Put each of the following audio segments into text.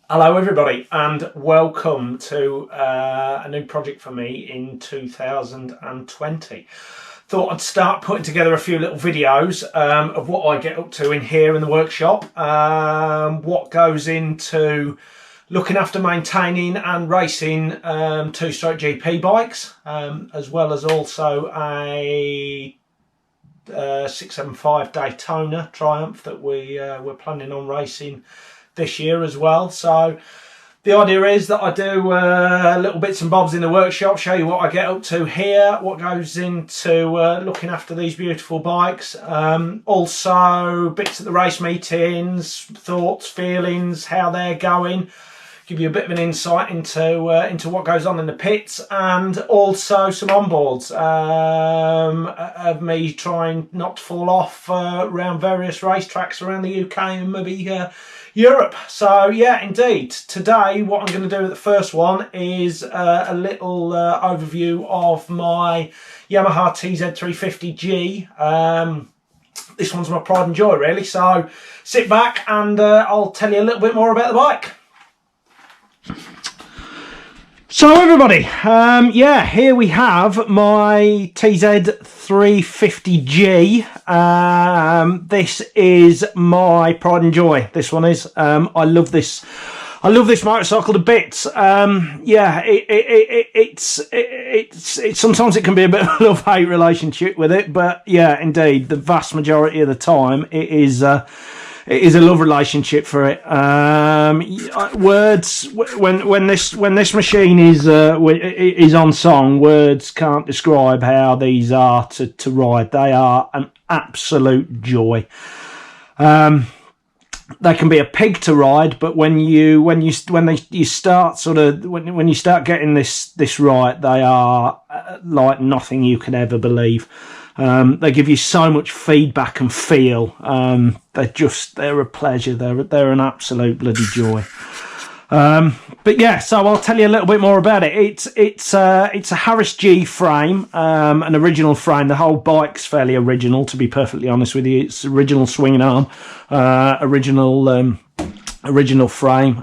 Hello everybody and welcome to a new project for me in 2020. Thought I'd start putting together a few little videos of what I get up to in here in the workshop, what goes into looking after maintaining and racing two-stroke GP bikes, as well as also a 675 Daytona Triumph that we're planning on racing this year as well. So the idea is that I do little bits and bobs in the workshop, show you what I get up to here, what goes into looking after these beautiful bikes, also bits at the race meetings, thoughts, feelings, how they're going, give you a bit of an insight into what goes on in the pits, and also some onboards of me trying not to fall off around various racetracks around the UK and maybe Europe. So yeah, indeed, today what I'm going to do at the first one is a little overview of my Yamaha TZ350G. This one's my pride and joy really, so sit back and I'll tell you a little bit more about the bike. So everybody, yeah, here we have my TZ350G. This is my pride and joy. This one is. I love this motorcycle to bits. Yeah, it's sometimes it can be a bit of a love-hate relationship with it, but yeah, indeed, the vast majority of the time it is a love relationship for it. Words, when this machine is on song, words can't describe how these are to ride. They are an absolute joy. They can be a pig to ride, but when you start getting this right, they are like nothing you could ever believe. They give you so much feedback and feel. They're a pleasure. They're an absolute bloody joy. But yeah, so I'll tell you a little bit more about it. It's a Harris G frame, an original frame. The whole bike's fairly original, to be perfectly honest with you. It's original swinging arm, original frame.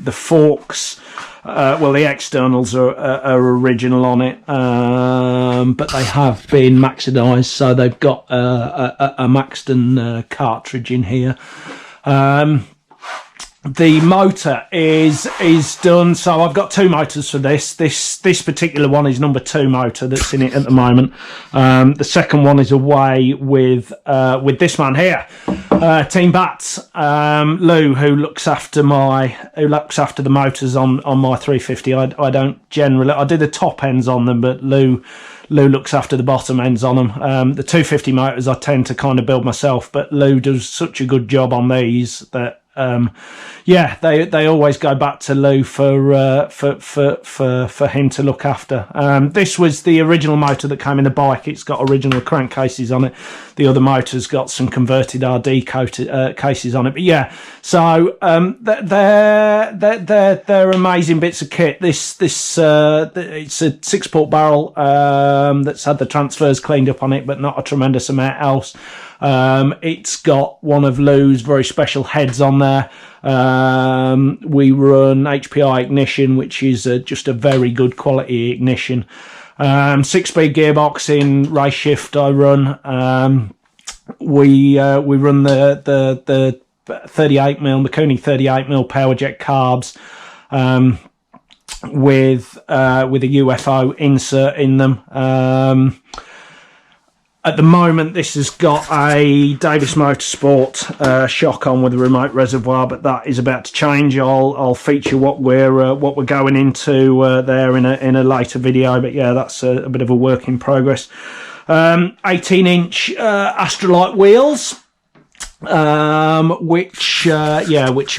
The forks, well, the externals are original on it, but they have been Maxidized, so they've got a Maxton cartridge in here. The motor is done, so I've got two motors for this. This particular one is number 2 motor that's in it at the moment. The second one is away with this man here, Team Bats, Lou, who looks after the motors on my 350. I don't generally, I do the top ends on them, but Lou looks after the bottom ends on them. The 250 motors I tend to kind of build myself, but Lou does such a good job on these that yeah, they always go back to Lou for him to look after. This was the original motor that came in the bike. It's got original crankcases on it. The other motor's got some converted RD cases on it. But yeah, so they're amazing bits of kit. It's a 6-port barrel that's had the transfers cleaned up on it, but not a tremendous amount else. It's got one of Lou's very special heads on there. We run HPI ignition, which is just a very good quality ignition. 6-speed gearbox in race shift I run. We run the 38mm Mikuni 38mm power jet carbs with a UFO insert in them. At the moment, this has got a Davis Motorsport shock on with a remote reservoir, but that is about to change. I'll feature what we're going into there in a later video. But yeah, that's a bit of a work in progress. 18-inch Astrolite wheels, which have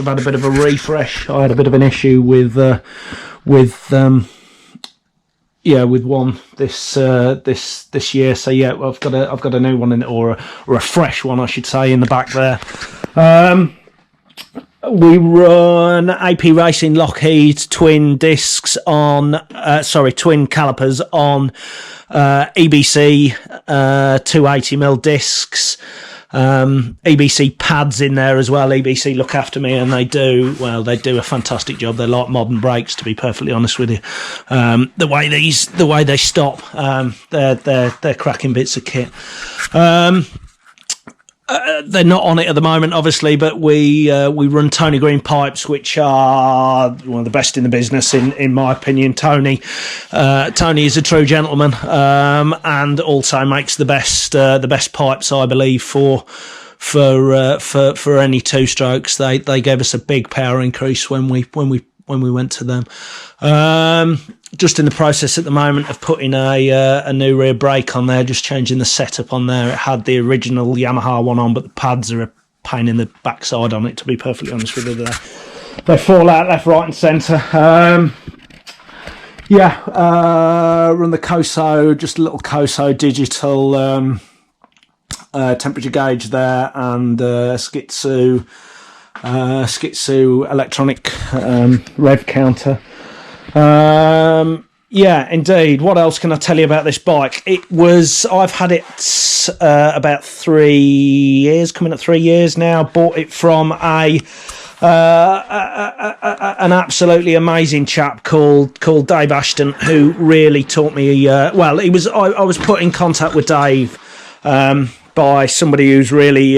had a bit of a refresh. I had a bit of an issue with one this year. So yeah, I've got a new one in it, or a fresh one, I should say, in the back there. We run AP Racing Lockheed twin discs on, twin calipers on EBC 280mm discs. EBC pads in there as well. EBC look after me, and they do a fantastic job. They're like modern brakes, to be perfectly honest with you. The way they stop, they're cracking bits of kit. They're not on it at the moment, obviously, but we run Tony Green pipes, which are one of the best in the business, in my opinion. Tony is a true gentleman, and also makes the best pipes, I believe, for any two strokes. They gave us a big power increase when we went to them. Just in the process at the moment of putting a new rear brake on there, just changing the setup on there. It had the original Yamaha one on, but the pads are a pain in the backside on it, to be perfectly honest with you. They fall out left, right and centre. Run the Koso, just a little Koso digital temperature gauge there, and Skitsu electronic rev counter. Indeed. What else can I tell you about this bike? I've had it about 3 years, coming up 3 years now. Bought it from an absolutely amazing chap called Dave Ashton, who really taught me. I was put in contact with Dave by somebody who's really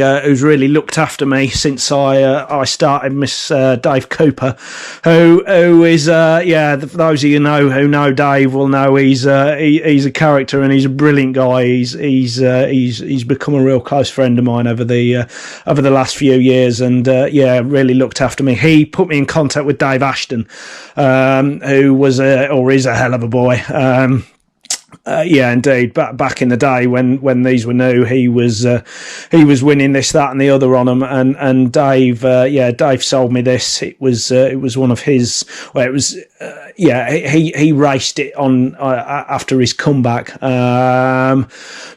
looked after me since I started, Miss Dave Cooper, who is for those of you who know Dave will know he's a character, and he's a brilliant guy. He's become a real close friend of mine over the last few years, and really looked after me. He put me in contact with Dave Ashton, who is a hell of a boy. Indeed. Back in the day when these were new, he was winning this, that, and the other on them. And Dave, Dave sold me this. It was one of his. Well, it was. He raced it on after his comeback.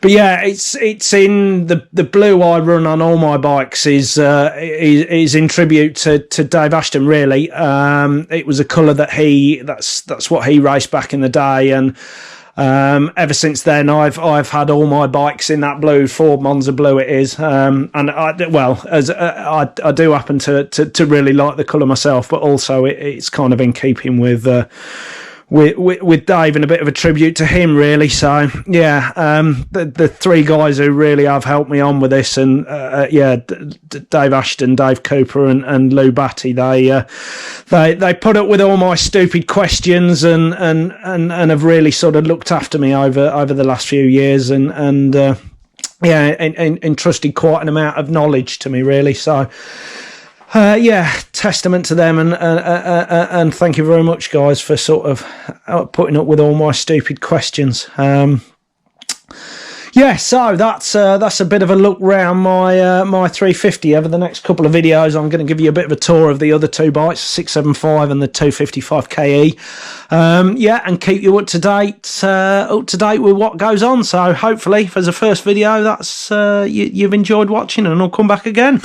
It's in the blue I run on all my bikes is in tribute to Dave Ashton. Really, it was a colour that's what he raced back in the day, and. Ever since then, I've had all my bikes in that blue. Ford Monza blue it is, and I do happen to really like the colour myself, but also it's kind of in keeping with Dave and a bit of a tribute to him, really. So the three guys who really have helped me on with this, and Dave Ashton, Dave Cooper, and Lou Batty, they put up with all my stupid questions and have really sort of looked after me over the last few years, and entrusted quite an amount of knowledge to me, really. So. Testament to them, and thank you very much, guys, for sort of putting up with all my stupid questions. So that's a bit of a look round my 350. Over the next couple of videos, I'm going to give you a bit of a tour of the other two bikes, 675 and the 255 KE. And keep you up to date with what goes on. So hopefully, as a first video, that's you've enjoyed watching, and I'll come back again.